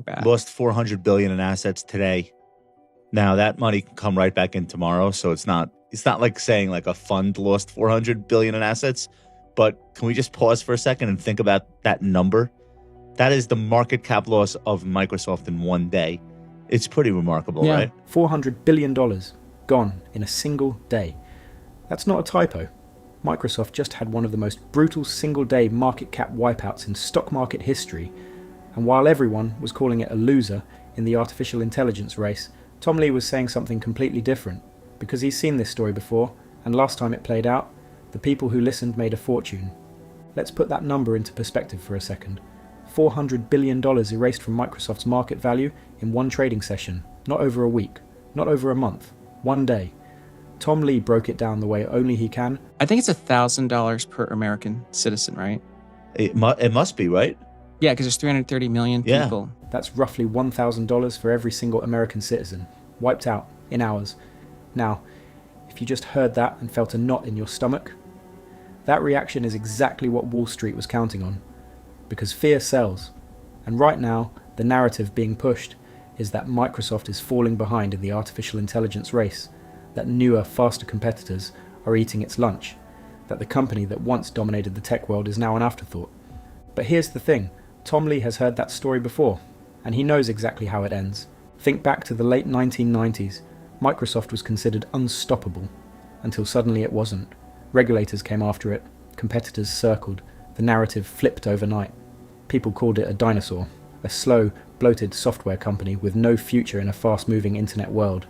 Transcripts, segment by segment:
Bad. Lost 400 billion in assets today. Now that money can come right back in tomorrow, so it's not like saying like a fund lost 400 billion in assets, but can we just pause for a second and think about that number? That is the market cap loss of Microsoft in one day. It's pretty remarkable, Yeah. right? $400 billion gone in a single day. That's not a typo. Microsoft just had one of the most brutal single-day market cap wipeouts in stock market history, and while everyone was calling it a loser in the artificial intelligence race, Tom Lee was saying something completely different, because he's seen this story before, and last time it played out, the people who listened made a fortune. Let's put that number into perspective for a second. $400 billion erased from Microsoft's market value in one trading session, not over a week, not over a month, one day. Tom Lee broke it down the way only he can. I think it's $1,000 per American citizen, right? It must be, right? Yeah, because there's 330 million Yeah. people. That's roughly $1,000 for every single American citizen, wiped out in hours. Now, if you just heard that and felt a knot in your stomach, that reaction is exactly what Wall Street was counting on. Because fear sells. And right now, the narrative being pushed is that Microsoft is falling behind in the artificial intelligence race, that newer, faster competitors are eating its lunch, that the company that once dominated the tech world is now an afterthought. But here's the thing, Tom Lee has heard that story before, and he knows exactly how it ends. Think back to the late 1990s. Microsoft was considered unstoppable, until suddenly it wasn't. Regulators came after it, competitors circled, the narrative flipped overnight. People called it a dinosaur, a slow, bloated software company with no future in a fast-moving internet world.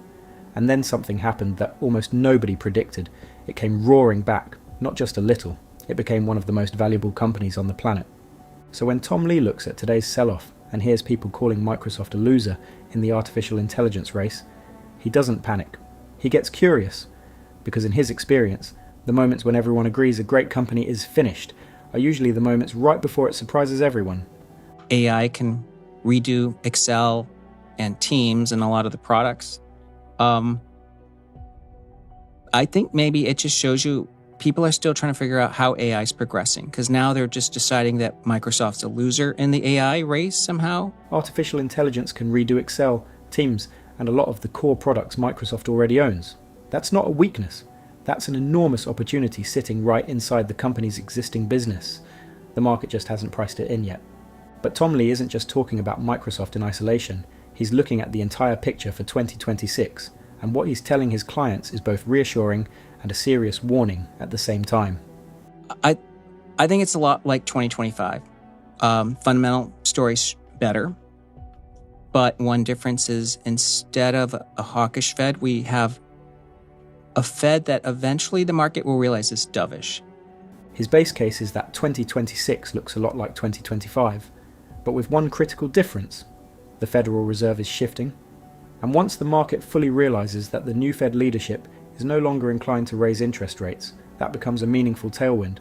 And then something happened that almost nobody predicted. It came roaring back, not just a little. It became one of the most valuable companies on the planet. So when Tom Lee looks at today's sell-off and hears people calling Microsoft a loser in the artificial intelligence race, he doesn't panic. He gets curious, because in his experience, the moments when everyone agrees a great company is finished are usually the moments right before it surprises everyone. AI can redo Excel and Teams and a lot of the products. I think maybe it just shows you people are still trying to figure out how AI is progressing, because now they're just deciding that Microsoft's a loser in the AI race somehow. Artificial intelligence can redo Excel, Teams, and a lot of the core products Microsoft already owns. That's not a weakness. That's an enormous opportunity sitting right inside the company's existing business. The market just hasn't priced it in yet. But Tom Lee isn't just talking about Microsoft in isolation. He's looking at the entire picture for 2026, and what he's telling his clients is both reassuring and a serious warning at the same time. I think it's a lot like 2025. Fundamental story's better, but one difference is instead of a hawkish Fed, we have a Fed that eventually the market will realize is dovish. His base case is that 2026 looks a lot like 2025, but with one critical difference. The Federal Reserve is shifting, and once the market fully realizes that the new Fed leadership is no longer inclined to raise interest rates, that becomes a meaningful tailwind.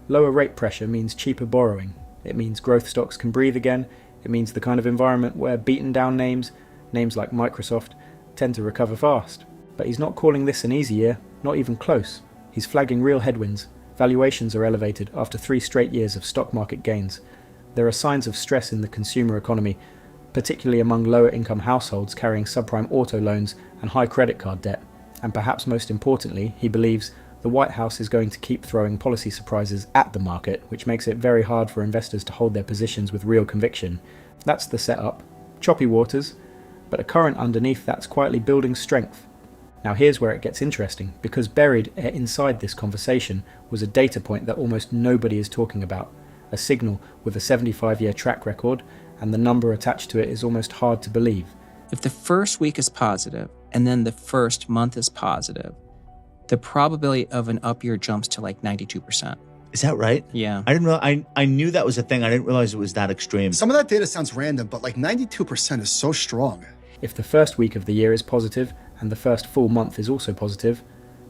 Lower rate pressure means cheaper borrowing. It means growth stocks can breathe again. It means the kind of environment where beaten down names like Microsoft, tend to recover fast. But he's not calling this an easy year, not even close. He's flagging real headwinds. Valuations are elevated after 3 straight years of stock market gains. There are signs of stress in the consumer economy, particularly among lower income households carrying subprime auto loans and high credit card debt. And perhaps most importantly, he believes the White House is going to keep throwing policy surprises at the market, which makes it very hard for investors to hold their positions with real conviction. That's the setup. Choppy waters, but a current underneath that's quietly building strength. Now here's where it gets interesting, because buried inside this conversation was a data point that almost nobody is talking about. A signal with a 75-year track record, and the number attached to it is almost hard to believe. If the first week is positive and then the first month is positive, the probability of an up year jumps to like 92%. Is that right? Yeah. I didn't realize, I knew that was a thing. I didn't realize it was that extreme. Some of that data sounds random, but like 92% is so strong. If the first week of the year is positive and the first full month is also positive,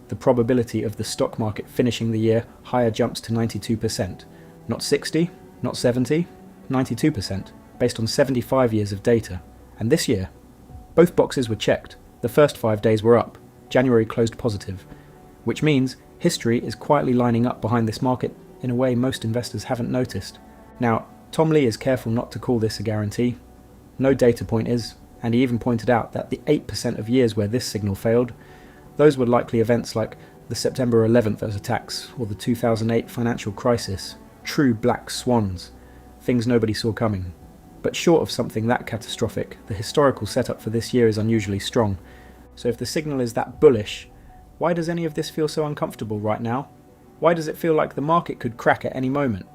the probability of the stock market finishing the year higher jumps to 92%. Not 60, not 70, 92%, based on 75 years of data. And this year, both boxes were checked. The first 5 days were up. January closed positive, which means history is quietly lining up behind this market in a way most investors haven't noticed. Now, Tom Lee is careful not to call this a guarantee. No data point is, and he even pointed out that the 8% of years where this signal failed, those were likely events like the September 11th attacks or the 2008 financial crisis, true black swans, things nobody saw coming. But short of something that catastrophic, the historical setup for this year is unusually strong. So if the signal is that bullish, why does any of this feel so uncomfortable right now? Why does it feel like the market could crack at any moment?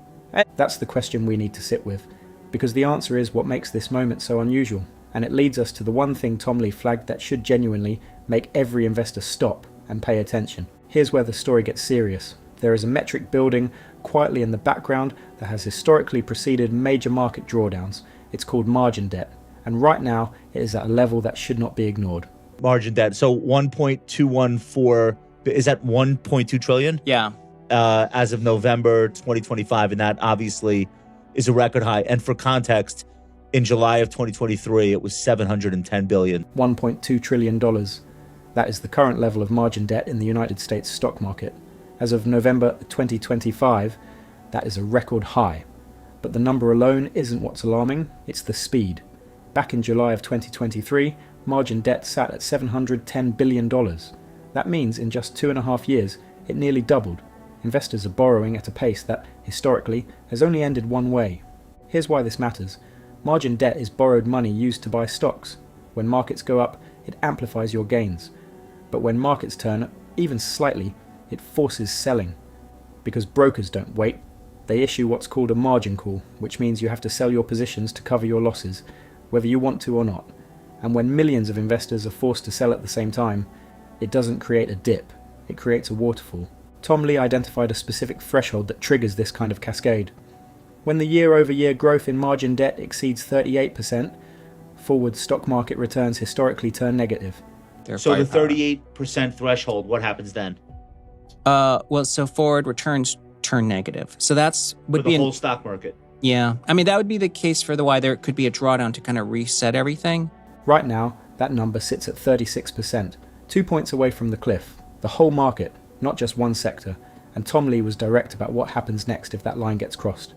That's the question we need to sit with, because the answer is what makes this moment so unusual, and it leads us to the one thing Tom Lee flagged that should genuinely make every investor stop and pay attention. Here's where the story gets serious. There is a metric building quietly in the background that has historically preceded major market drawdowns. It's called margin debt, and right now it is at a level that should not be ignored. Margin debt. So 1.214, is that 1.2 trillion? Yeah. As of November 2025, and that obviously is a record high. And for context, in July of 2023, it was $710 billion. $1.2 trillion. That is the current level of margin debt in the United States stock market. As of November 2025, that is a record high. But the number alone isn't what's alarming, it's the speed. Back in July of 2023, margin debt sat at $710 billion. That means in just 2.5 years, it nearly doubled. Investors are borrowing at a pace that, historically, has only ended one way. Here's why this matters. Margin debt is borrowed money used to buy stocks. When markets go up, it amplifies your gains. But when markets turn, even slightly, it forces selling. Because brokers don't wait. They issue what's called a margin call, which means you have to sell your positions to cover your losses, whether you want to or not. And when millions of investors are forced to sell at the same time, it doesn't create a dip, it creates a waterfall. Tom Lee identified a specific threshold that triggers this kind of cascade. When the year-over-year growth in margin debt exceeds 38%, forward stock market returns historically turn negative. So the 38% threshold, what happens then? So forward returns turn negative. So that's would For the be whole stock market. Yeah. I mean, that would be the case for why there could be a drawdown to kind of reset everything. Right now, that number sits at 36%, 2 points away from the cliff. The whole market, not just one sector, and Tom Lee was direct about what happens next if that line gets crossed.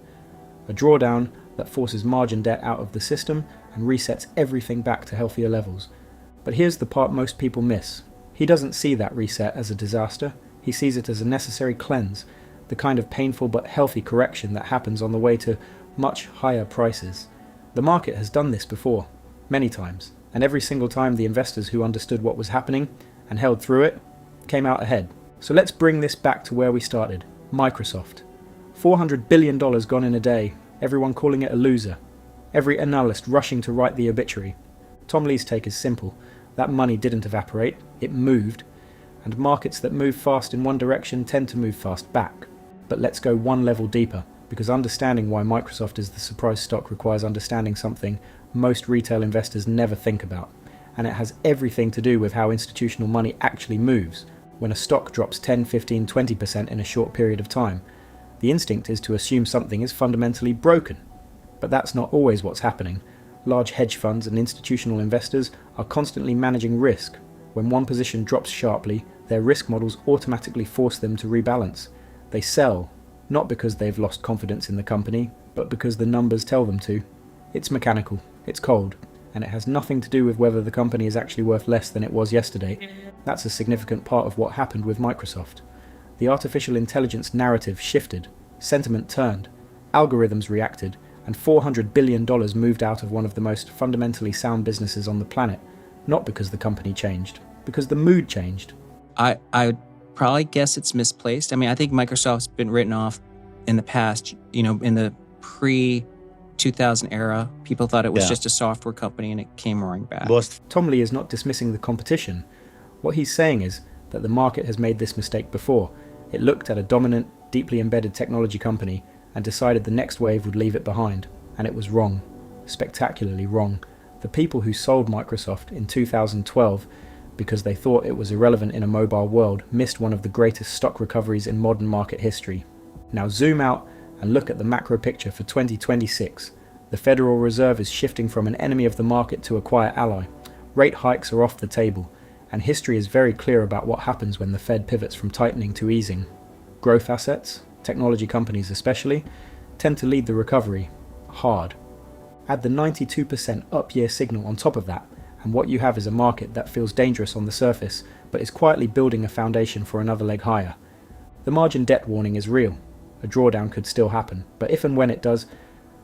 A drawdown that forces margin debt out of the system and resets everything back to healthier levels. But here's the part most people miss. He doesn't see that reset as a disaster. He sees it as a necessary cleanse, the kind of painful but healthy correction that happens on the way to much higher prices. The market has done this before, many times, and every single time the investors who understood what was happening and held through it came out ahead. So let's bring this back to where we started, Microsoft. $400 billion gone in a day, everyone calling it a loser, every analyst rushing to write the obituary. Tom Lee's take is simple. That money didn't evaporate, it moved, and markets that move fast in one direction tend to move fast back. But let's go one level deeper, because understanding why Microsoft is the surprise stock requires understanding something most retail investors never think about, and it has everything to do with how institutional money actually moves. When a stock drops 10, 15, 20% in a short period of time, the instinct is to assume something is fundamentally broken. But that's not always what's happening. Large hedge funds and institutional investors are constantly managing risk. When one position drops sharply, their risk models automatically force them to rebalance. They sell, not because they've lost confidence in the company, but because the numbers tell them to. It's mechanical, it's cold, and it has nothing to do with whether the company is actually worth less than it was yesterday. That's a significant part of what happened with Microsoft. The artificial intelligence narrative shifted, sentiment turned, algorithms reacted, and $400 billion moved out of one of the most fundamentally sound businesses on the planet, not because the company changed, because the mood changed. I would probably guess it's misplaced. I mean, I think Microsoft's been written off in the past, in the pre-2000 era. People thought it was just a software company and it came roaring back. Tom Lee is not dismissing the competition. What he's saying is that the market has made this mistake before. It looked at a dominant, deeply embedded technology company and decided the next wave would leave it behind, and it was wrong. Spectacularly wrong. The people who sold Microsoft in 2012 because they thought it was irrelevant in a mobile world missed one of the greatest stock recoveries in modern market history. Now zoom out and look at the macro picture for 2026. The Federal Reserve is shifting from an enemy of the market to a quiet ally. Rate hikes are off the table, and history is very clear about what happens when the Fed pivots from tightening to easing. Growth assets, technology companies especially, tend to lead the recovery, hard. Add the 92% up-year signal on top of that, and what you have is a market that feels dangerous on the surface, but is quietly building a foundation for another leg higher. The margin debt warning is real. A drawdown could still happen, but if and when it does,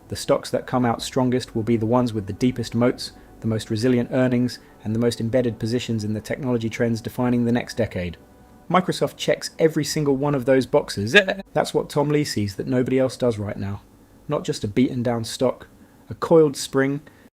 the stocks that come out strongest will be the ones with the deepest moats, the most resilient earnings, and the most embedded positions in the technology trends defining the next decade. Microsoft checks every single one of those boxes. That's what Tom Lee sees that nobody else does right now. Not just a beaten down stock, a coiled spring